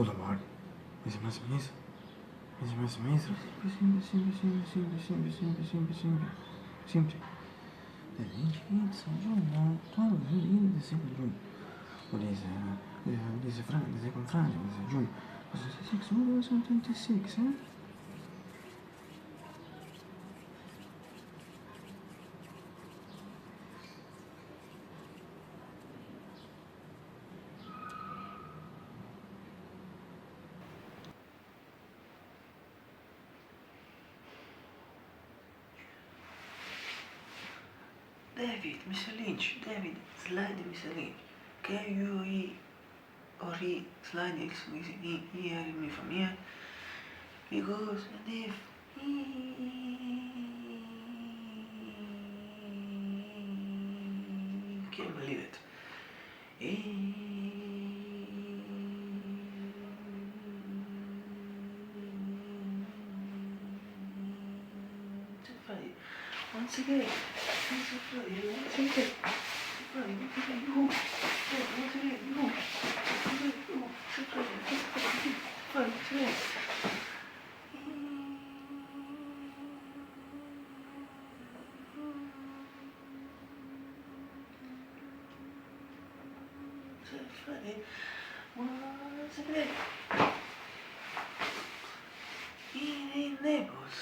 Boulevard. Is it Messi? Is it Messi? Sempre. Da 20 São João, todo dia de sempre junho. Dice con Francia, dice June. 26, 26, David, Mr. Lynch, David, slide Mr. Lynch. Can you or he slide here me from here? Because if can't believe it. Friday. Once again, Friday, once again. Friday, once again, you. Once again, you. Friday, once again. Friday, once again. In Naples.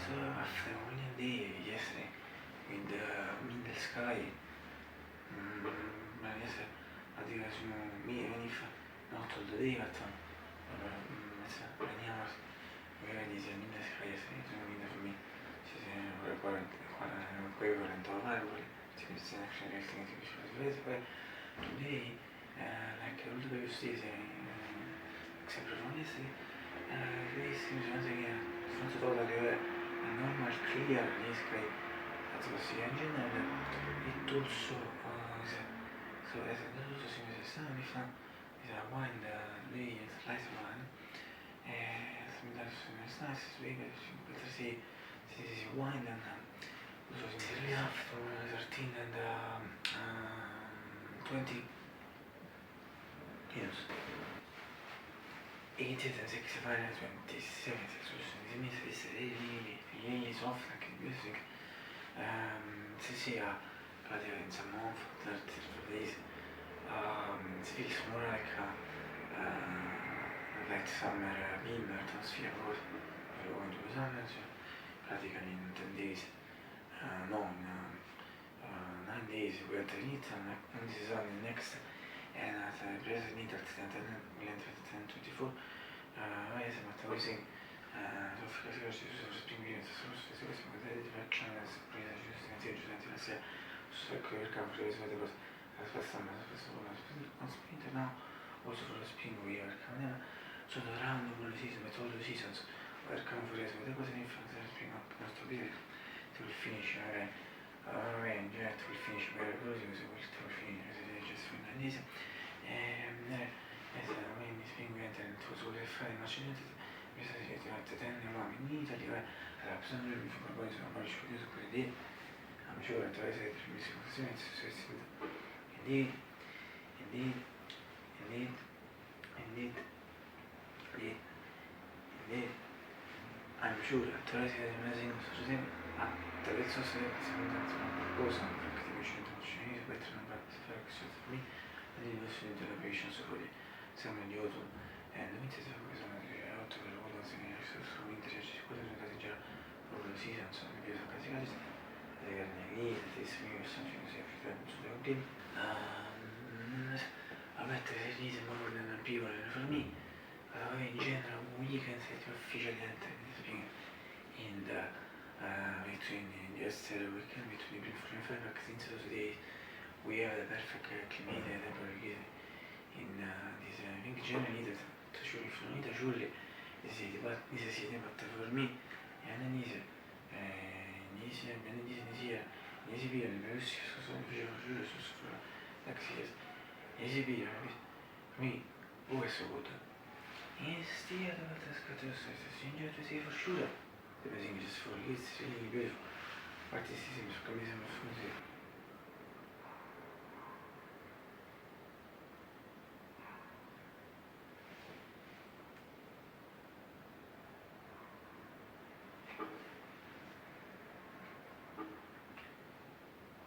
After a winning day yesterday with the middle sky, yesterday I think I sono me even if not all the day, but many hours where it is a middle sky yesterday, sono winning for me. Ci sono 40 variabili, it's actually everything is but today, like all the previous days, except from yesterday, today seems once again, it's not totally a normal clear sky as was the engine, and it also so as it also seems the sun is a wind day and slice one, sometimes it's nice to be better see this is wind and also in the early afternoon 13 and 20 years. 1865 and 27, so it means it's really soft like music. This year, pratically in some month, 30 days, it feels more like summer wind atmosphere was going to the summer, so practically in 10 days, no, in 9 days we had the heat and this is only next, and at the present heat at 10:24, siamo così, soffica si usa spingere, siamo vedere di faccione, presa giustamente la sera, su quel campo che si vede così, aspetta, non spinta, no, also for the spring we are coming so the round of the season, with all the seasons, we are coming for this, but there was an influence that spring up, not to be to finish, it will finish very close, so we'll finish, just for 9 days, when this spring went and it was all the fire machine, we said at the 10 in Italy, absolutely for boys and boys for this day. I'm sure that I said indeed. I'm sure that Tracy is amazing attraverso qualcosa che mi scelto cinese per trovare for me and the university of the patients for the summer in the autumn and the winter was on the out of the world and so winter is già over the season so mi piace praticare le garnerie this new something is everything so the game a mettere lì more than people for me in general weekends it officialmente in the between yesterday weekend between April 4 and 5 since those days we have the perfect climate in this I think generally that to show if you need a surely this is for me and then this period in Russia sono like this period me who is so good Yes, dear, that's got to enjoy to see for sure. The best English for it's really beautiful. Artistisimo, su cui mi sembra così.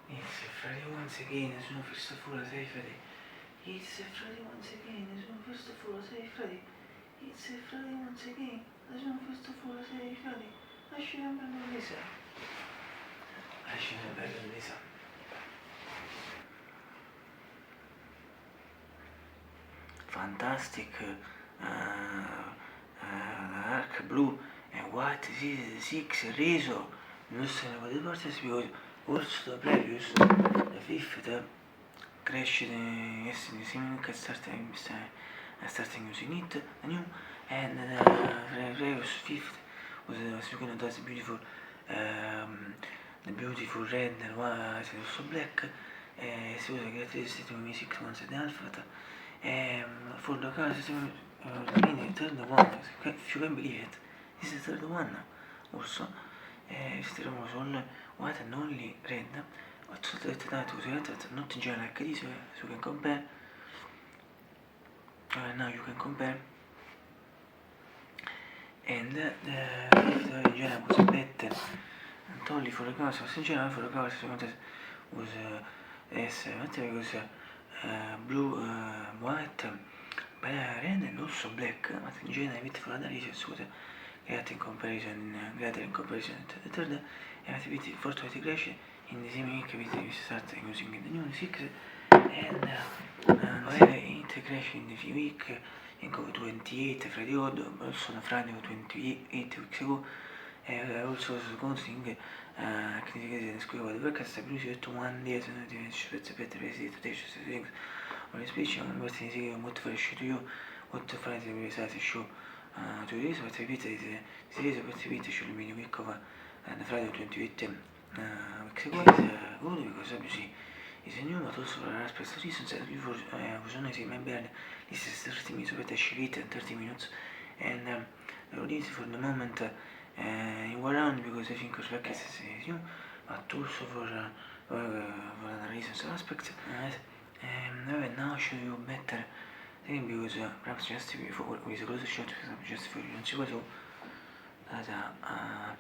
It's Friday once again, sono first of all, sei Friday. It's Friday once again, sono first of all, sei Friday. It's Friday once again, sono first of all, sei Friday. Lasci una bella risa. Lasci una bella risa. Fantastic, dark blue and white six razor. Listen what the process because also the previous, the fifth crashed yesterday, Siemens starting using it, the new, and the previous fifth was speaking of that beautiful, the beautiful red and white and also black. Si usa characteristic to 6 months at the alphabet. For the car system, the third one, if you can believe it, this is the third one also. Still was all white and only red. What's that was not general like this, so you can compare. Now you can compare. And the fifth in general was better. And only for the cars, in general for the cars was because blue, white, red and also black, but in general with for other reasons was greater in comparison to the third, and with for to integration in the same week we start using the new 6 and integration in the week in 28 Friday odd, also on Friday 28 weeks ago. Also considering criticare scuola perché sta più certo one day sono diventato per vedere tutte queste things on specie non basta dire molto facile io molto fare di questa show to this but repeat it series of repeat should be week of and Friday 28 weeks ago is good because obviously is a new but also for aspects of reasons that before was only say my bad this is 30 minutes but I should eat in 30 minutes and this for the moment in one round because I think Uzbek is new, but also for another reasons aspect. I will now show you better thing because perhaps just before with a closer shot just for you don't see what that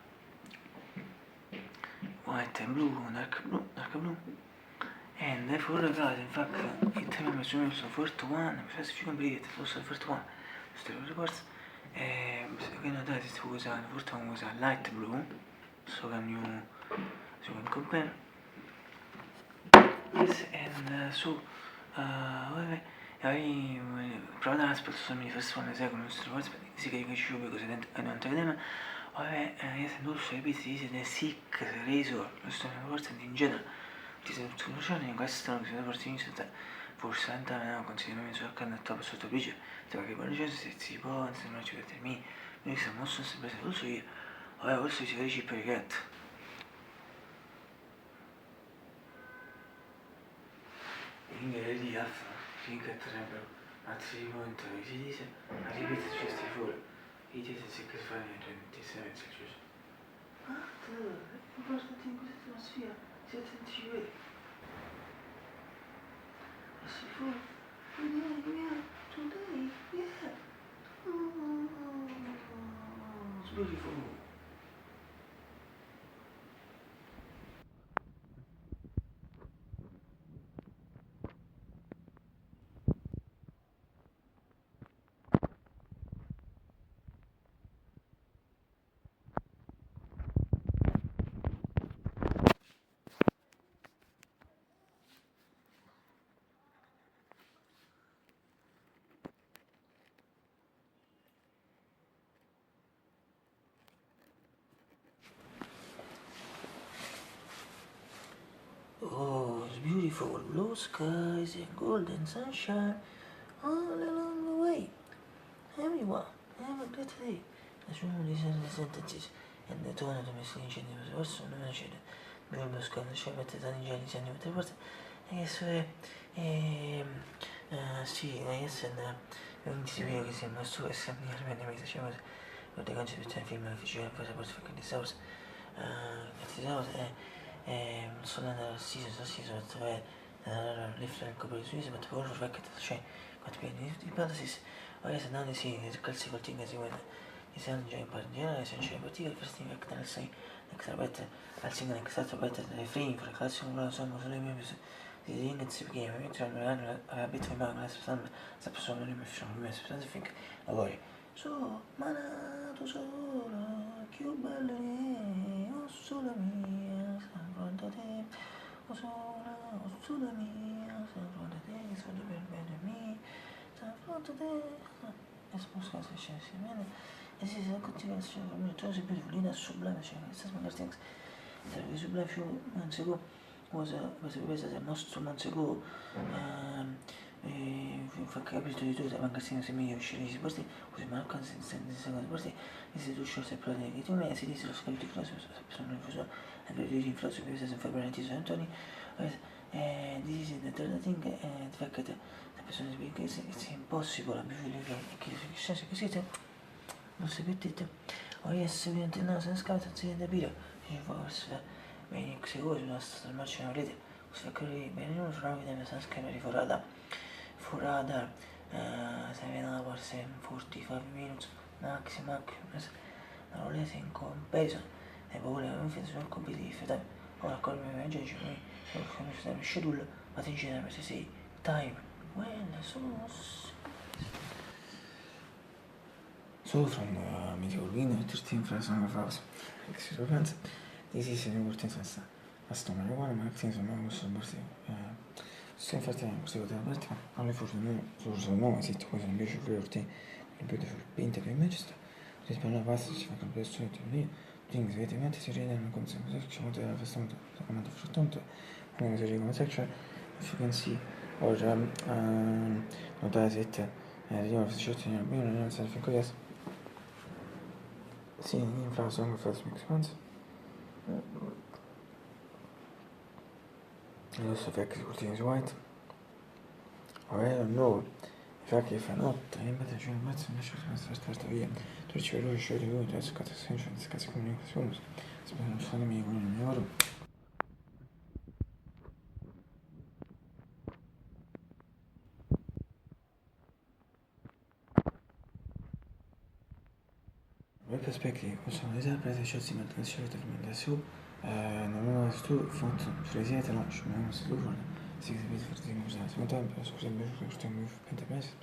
white and blue, dark blue. And therefore guys, in fact, it remembers also the first one, because if you can believe it, it was the first one. Still reports. Again, that it was the first one was a light blue, so you can compare. Yes, and so I proved aspect so many first one, the second, the third, but this I can show because I don't have them. Yes, and also repeat this is the 6 razor, lo story reports and in general. Ti sei soluzione in questo non si deve partire forse andare considerando sul canale sotto bici perché poi c'è se si può non ci determini noi siamo molto sempre solo io forse si dice per il gatto in realtà alfa finché sarebbero altri momenti si dice a ripetere questi fuori i testi si che fanno in 26 Celsius guardati in questa atmosfera si attenti vedi si può yeah, today, yeah. It's beautiful. Oh, it's beautiful. Blue skies and golden sunshine all along the way. Everyone, have a great day. Nessuno listen the sentences and the tone of the message in the also mentioned. Blue skies and sunshine, but the angel is anyway. I guess Sì, Essen quindi si vede che sembra su Essen realmente mi piaceva guarda che c'è il film che faceva poi se posso fare di Saus di Saus è sono andato assise trovare l'effetto per i suoi ma tu vuoi fare che c'è quanto pieni di pantasis ora se non si il calcio col tinga si vede i sanno già in generale se c'è partita il festival che nel sei che sarebbe al singolo che stato per le free per il calcio non lo so ma solo i miei die dingen te begeven. Ik zou me abit van maken als verstand. Dat persoon nu met verschillende mensen verstand vind ik. Allora, so, manato solo, più bello oh sola mia, fronte a te, oh sola mia, fronte a te, sono per bene me, fronte a te. E sposta se c'è insieme. E si sa continua a essere come tu sei più di sublime, cioè, sta magari things. The sublime few months ago was a most 2 months ago fa capito di tutto anche se meglio uscire di questi così ma anche se secondo questi istituzioni se prende che tu mi si dice lo scambio di classe sono nervoso e per dire inflazione che si fa bene ti sono Antoni this is the third thing the fact that the person is being it's impossible a believe che senso che siete non sapete o yes evidente no senza scambio si da bire forse bene cose una sta marcia rete se che bene non sono vedere senza scambio di forada se viene forse 45 minutes maximum non le in comparison e poi non finito sul competitivo ora con il mio agente come sta il schedule ma in genere se sei time when sono so from the medical win 13 fra sono fase che si pensa di sì se ne porta in festa la stomaco uguale ma che insomma questo borsi se infatti questa cosa da parte alle forse non esiste cosa invece che orti ripeto sul pinte per Manchester rispetto alla pasta si fa con il solito lì quindi effettivamente si rendono conto che c'è molto della festa come frattanto come si come section if you can see or notice it io ho scelto di non essere fin così sì in frase come first mix once adesso effect continues white alright no effect if not invece c'è un mezzo invece aspetta via tu ci vuoi scegliere lui adesso cazzo senso cazzo comunicazione spero non sono miei con il mio lavoro Moje perspektywy są zapraszać się na świat rekomendacji. Normalno stu font prezenta la chemin se l'ouvre. Si vous avez fait des choses, c'est temps parce que je t'ai mis pente meses.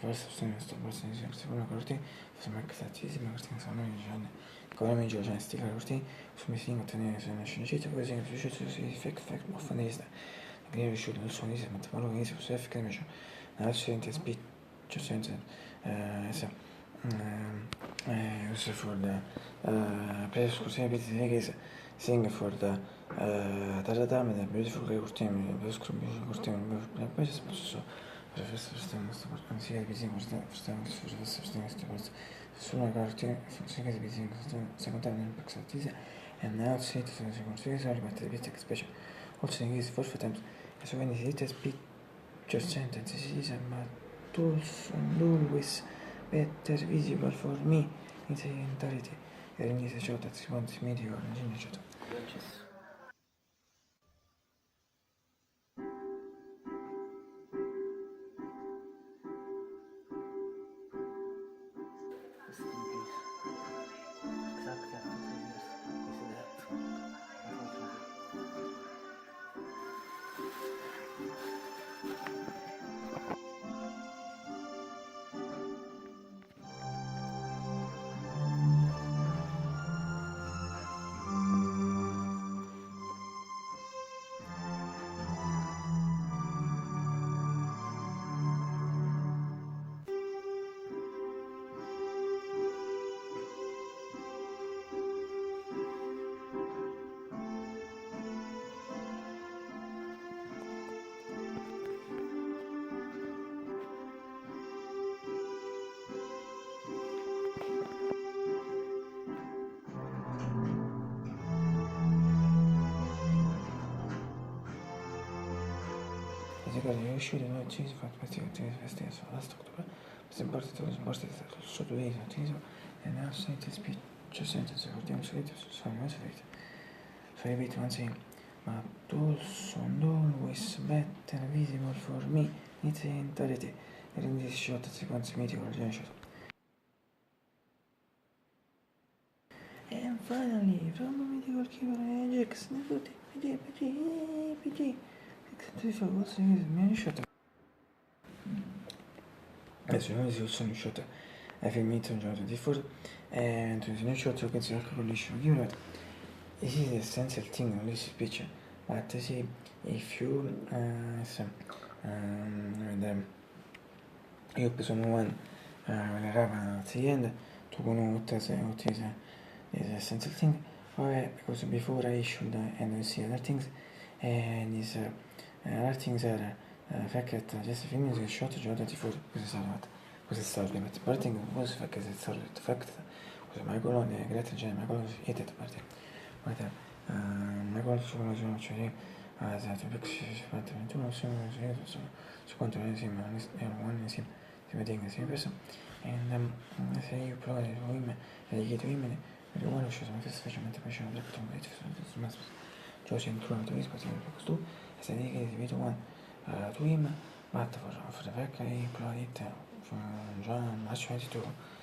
Forse sto passando se una corte, se ma che ma questi sono i giorni. Come mi già sti corti, su mi singo tenere se una scenetta così che si fact ma fanista. Quindi riuscito il suono di ma parlo che si fa che mi c'è. La sente speech, c'è senza also for the place così che sing for the da me the beautiful costume per poi spesso per questo sto consiglio di bisogno sulla carta funzione che bisogno secondo me per exercise and now see to the consiglio sorry but the bit special also in this for times so when you see speak just sentences is but tools and always better visible for me in entirety Elinize ciota si medico non ciota cose che uscite non ci si fa festival last October, was important so to eat and now say to speech just sentence for them so it so motivate. So repeat once again. Ma tu sono always better visible for me. It's entirety. And in this short sequence meeting organization. And finally, from the medical keeper Jackson, PG. Except what's in his shot. Adesso non sono shot a finito un giorno di fuori and to the shot you can see alcohol condition given that this is the essential thing in this speech but see if you io penso one at the end to go on what is essential thing because before I should and see other things and these other things are fact just a few minutes shot giorno di fuori questo è stato limit parting was fact is it's the fact was my goal on the great gen my goal is it parting but my goal sono cioè esatto perché si fa tu non sono su quanto insieme è un insieme si vede insieme questo and se io provo a women e gli chiedo women e uno ci sono specialmente piacere per tutto il resto ma George and Trump to his particular questo e se dice che vedo one to him but for the fact I employed it from John March 22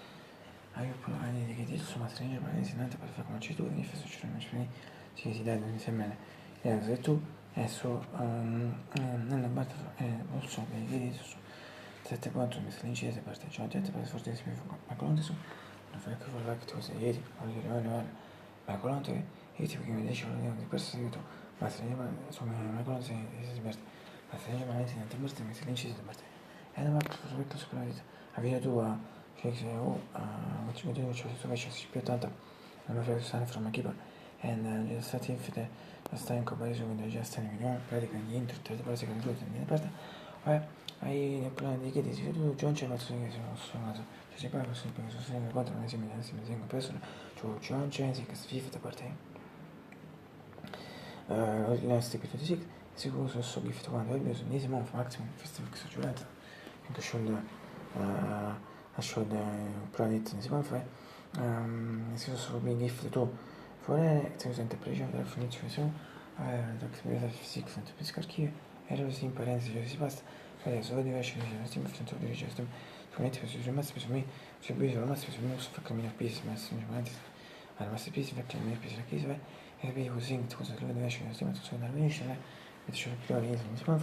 I employed it che insomma stringere per l'insegnante per fare come c'è tu e faccio cioè si dà insieme e tu adesso nella parte non so che su 7.4 messo l'incidente parte già detto per fortissimo ma con adesso non fai che vuole che tu sei ieri ma con l'altro e tipo che mi dice di questo seguito ma se ne va insomma ma con l'altro si sberde ma se ne va l'incidente parte messo l'incidente parte e non va per questo sicuramente avere tu a cioè che ci vedo c'è questo che c'è più tanto non mi fai stare from a keeper and just stati infide sta in comparison with the just in video praticamente intro tre parti che due in parte hai nel piano di chiedi se tu John c'è mazzo che sono cioè si parla sempre che sono quattro insieme persone cioè John c'è che si fa da parte last episode 6 sicuro so gift one values in this month maximum festival che succede anche should product in this month si sono being gift tu fuori se usate preciso della definizione da physics and physical era così in parentesi cioè si basta fare solo diversi stiamo facendo di ricerca sicuramente per sui massimi per me se bisogna massimo per me so fa camminare pesi ma semplicemente alla masterpiece fa camminare pesi la chiesa e poi così cosa lo diversi stiamo facendo la venisce e c'è più di non si può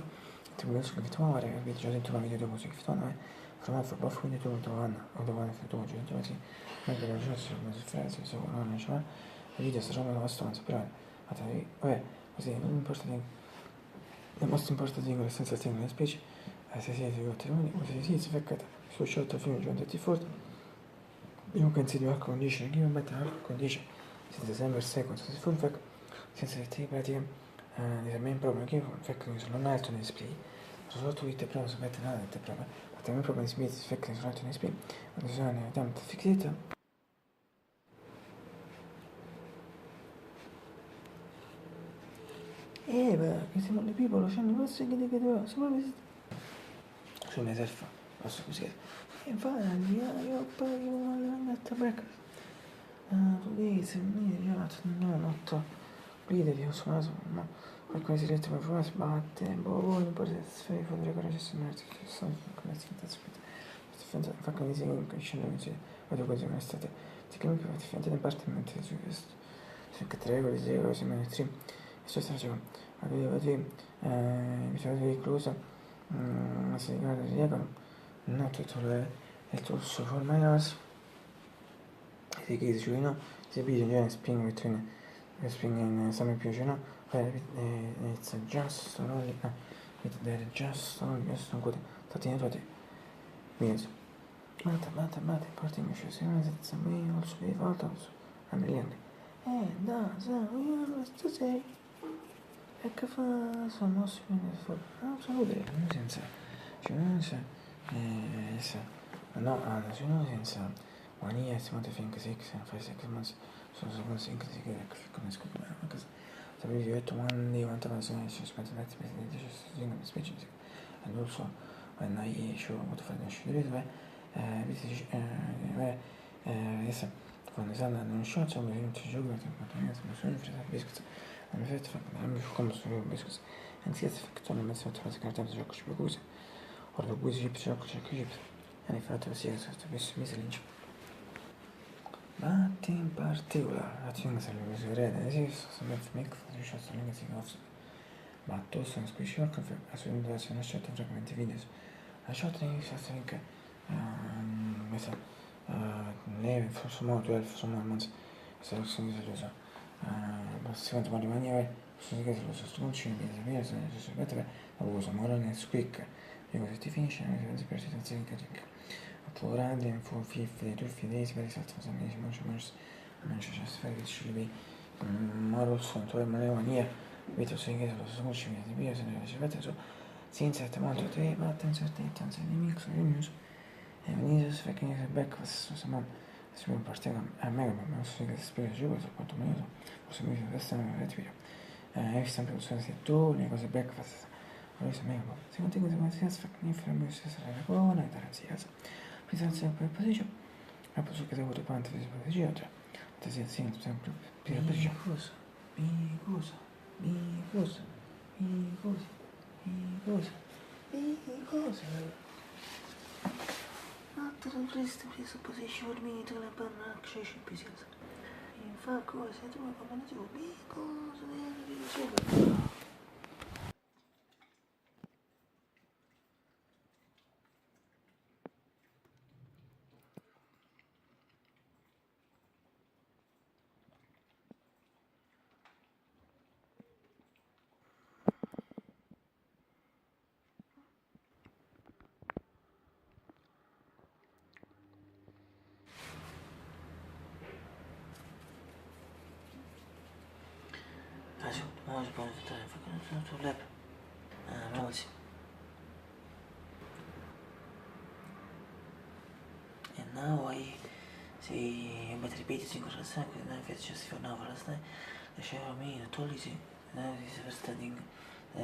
ti vuoi so che fitto ora e già dentro una video dopo si fitto no from out for buff when you do one or the one for two giorni ma che non so come si fa se non c'è il video sta roba abbastanza però vabbè così non importa niente the most important thing is senza thing in speech as I said you what is fact so short of image on the default you can see the work condition given by the work condition since December 2nd so full fact since the pratica the main problem given fact is non alto nel display solo tu te prova sapete nada te prova ma te main problem is made fact is not in display and the zone damn to fix it che siamo le people scendi questo che doveva su un eserfa posso così e infatti io poi ho detto breakfast today is no not leader io sono ma qualcuno si rete per forza sbatte non può essere fuori da coraggia se non sono come si fa come si scende così vedo così come state ti chiamo che fate fate dipartimento su questo se che tre cose se me ne tre sto facendo avevo mi sono reclusa ma si guarda dicono no tutto il torso for my house si chiede cioè no si bisogna spring between spring in some piace no it's just only it's just only just non good tatine tutti minus mate parting issues it's a me also be fault also and the end da so io sto sei e che fa sono non so vedere senza cioè non so no cioè non senza one year si monta finché 6 and 5 months sono so così che si chiede come scoprire cosa sapevi io detto one day one time sono spento netti per di specie and also when I show what financial derivative, yes, van de zanden en een short om erin te zoeken met een partij van zo'n vrede biscuits en vet van de hem komen zo biscuits en zie het tonen met zo'n trots kaart te zoeken spegoes of de goede jeep zoeken jeep en ik had het zeer zo te misselintje maar in particular I think that it was red and this is some of make for the shots and anything else ma to sono squishy che assolutamente sono shot fragmenti videos la shot in I think مثلا ليه في سمو 12 سمو months selezioni dell'uso bastante di maniera sono che lo sostituisce di via se si vede lo uso ora nel squeak dico se ti finisce le presentazioni che oppure anche for 50 to days per esatto se mi non c'è sfera ci li ma lo sono tu ma mania vedo se che lo sostituisce di via se ne ricevete so senza molto te ma attenzione di mix news e venite se che breakfast insomma si partiamo a me non so che spiega giù per quanto me lo so mi resta nel video è sempre lo stesso tu le cose breakfast allora se me se non ti cosa si fa ni fra me se sarà la corona e da si alza presenza per posizione a posto che devo quanto di posizione te si sempre per posizione mi cosa Not dovresti presupposizioni tra la panna che ci pisiasa. In fa cose tu come dico, cosa devi dire? Adesso, non si può entrare, fa che non sono sul lab. Molti. And now I see but repeat it in cosa che non fece just for now last night. The show me the told you now is studying the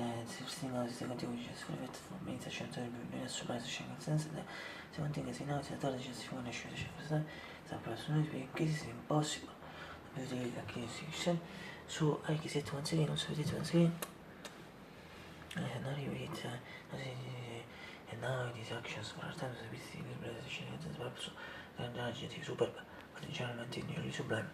out is the continuation for it for me to show to be a surprise sharing sense the one thing is now it's a total just for a show the first the person is being cases impossible with the accusation so I can say it once again also it once again and now you eat and now these actions for times a bit in the presentation and the purpose and adjective superb but generalmente nearly sublime